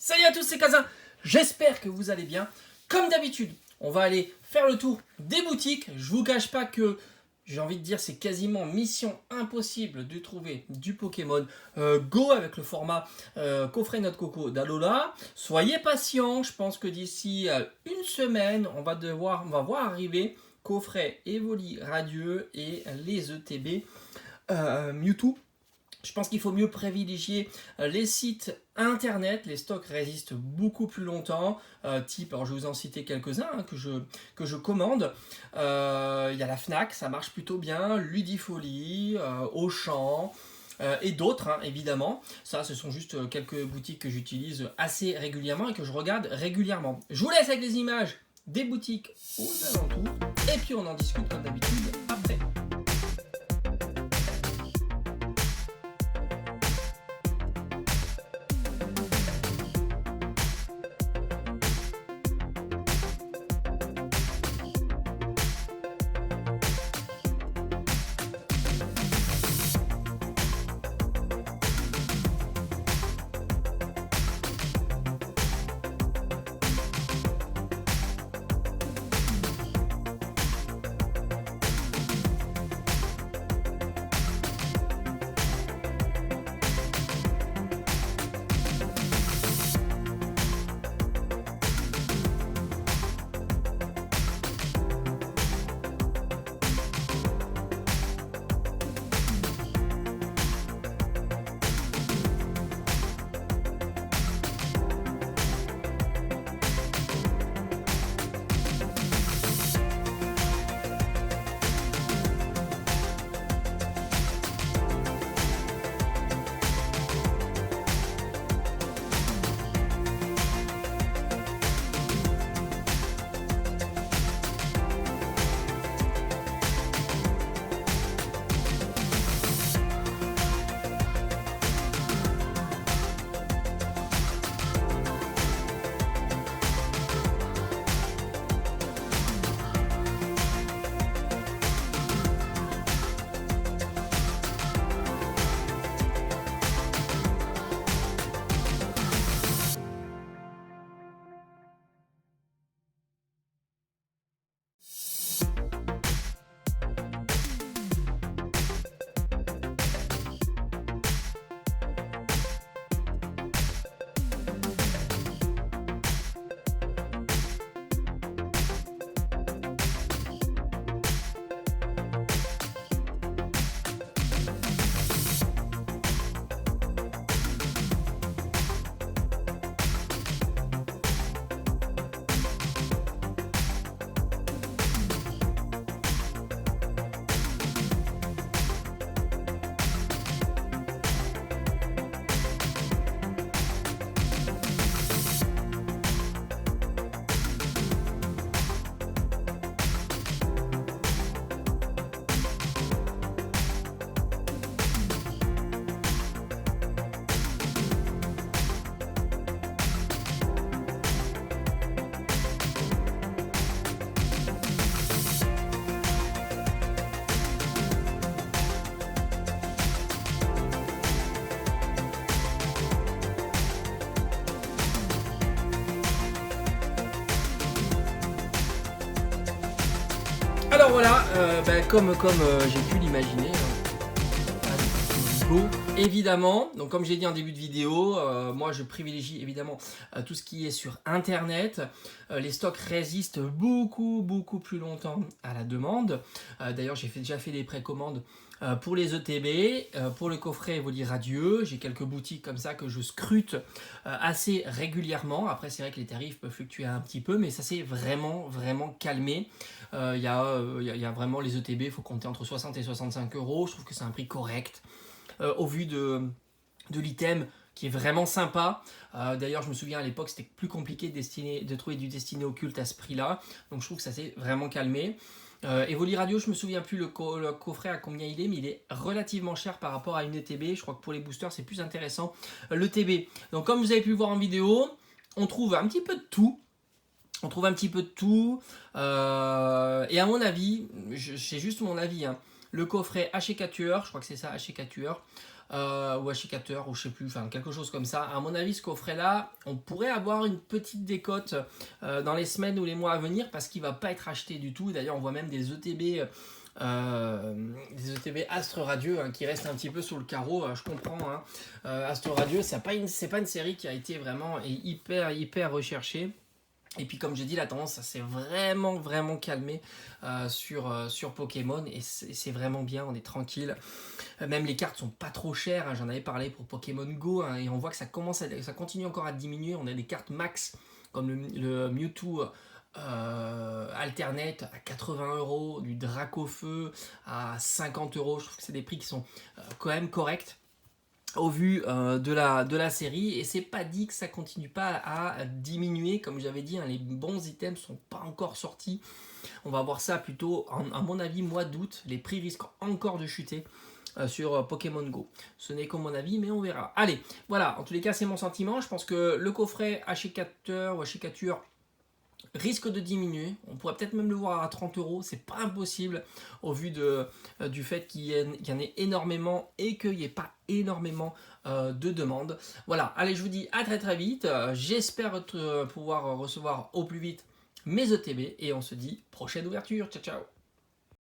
Salut à tous, c'est Kazin. J'espère que vous allez bien. Comme d'habitude, on va aller faire le tour des boutiques. Je vous cache pas que j'ai envie de dire c'est quasiment mission impossible de trouver du Pokémon Go avec le format coffret Note Coco d'Alola. Soyez patients, je pense que d'ici une semaine, on va voir arriver coffret Evoli Radieux et les ETB Mewtwo. Je pense qu'il faut mieux privilégier les sites internet, les stocks résistent beaucoup plus longtemps, alors je vais vous en citer quelques-uns que je commande. Il y a la Fnac, ça marche plutôt bien, Ludifolie, Auchan, et d'autres évidemment. Ça, ce sont juste quelques boutiques que j'utilise assez régulièrement et que je regarde régulièrement. Je vous laisse avec les images des boutiques aux alentours et puis on en discute comme d'habitude après. Alors voilà, comme j'ai pu l'imaginer, Go, évidemment. Donc comme j'ai dit en début de vidéo, moi je privilégie évidemment tout ce qui est sur internet. Les stocks résistent beaucoup plus longtemps à la demande. D'ailleurs j'ai déjà fait des précommandes pour les ETB, pour le coffret Evoli Radieux. J'ai quelques boutiques comme ça que je scrute assez régulièrement. Après c'est vrai que les tarifs peuvent fluctuer un petit peu, mais ça s'est vraiment calmé. Il y a vraiment les ETB, il faut compter entre 60 et 65 euros. Je trouve que c'est un prix correct au vu de l'item qui est vraiment sympa. D'ailleurs, je me souviens à l'époque, c'était plus compliqué de trouver du destiné occulte à ce prix-là. Donc je trouve que ça s'est vraiment calmé. Evoli Radio, je me souviens plus le coffret à combien il est, mais il est relativement cher par rapport à une ETB. Je crois que pour les boosters, c'est plus intéressant l'ETB. Donc comme vous avez pu le voir en vidéo, on trouve un petit peu de tout. Et à mon avis, c'est juste mon avis, le coffret Haché Tueur, je crois que c'est ça, Haché Tueur, ou achetateur, ou je sais plus, enfin quelque chose comme ça. À mon avis, ce coffret-là, on pourrait avoir une petite décote dans les semaines ou les mois à venir parce qu'il va pas être acheté du tout. D'ailleurs, on voit même des ETB Astre Radieux hein, qui restent un petit peu sous le carreau. Je comprends. Hein. Astre Radieux, c'est pas une série qui a été vraiment hyper recherchée. Et puis comme j'ai dit, la tendance, ça s'est vraiment calmé sur Pokémon et c'est vraiment bien, on est tranquille. Même les cartes sont pas trop chères, hein, j'en avais parlé pour Pokémon Go hein, et on voit que ça continue encore à diminuer. On a des cartes max comme le Mewtwo Alternate à 80 €, du Dracofeu à 50 €. Je trouve que c'est des prix qui sont quand même corrects au vu de la série, et c'est pas dit que ça continue pas à diminuer. Comme j'avais dit hein, les bons items sont pas encore sortis, on va voir ça plutôt à mon avis mois d'août. Les prix risquent encore de chuter sur Pokémon Go, ce n'est que mon avis mais on verra. Allez, voilà, en tous les cas c'est mon sentiment. Je pense que le coffret achetateur ou achetature risque de diminuer. On pourrait peut-être même le voir à 30 €. C'est pas impossible au vu du fait qu'il y en ait énormément et qu'il n'y ait pas énormément de demandes. Voilà, allez, je vous dis à très vite. J'espère pouvoir recevoir au plus vite mes ETB et on se dit prochaine ouverture. Ciao, ciao.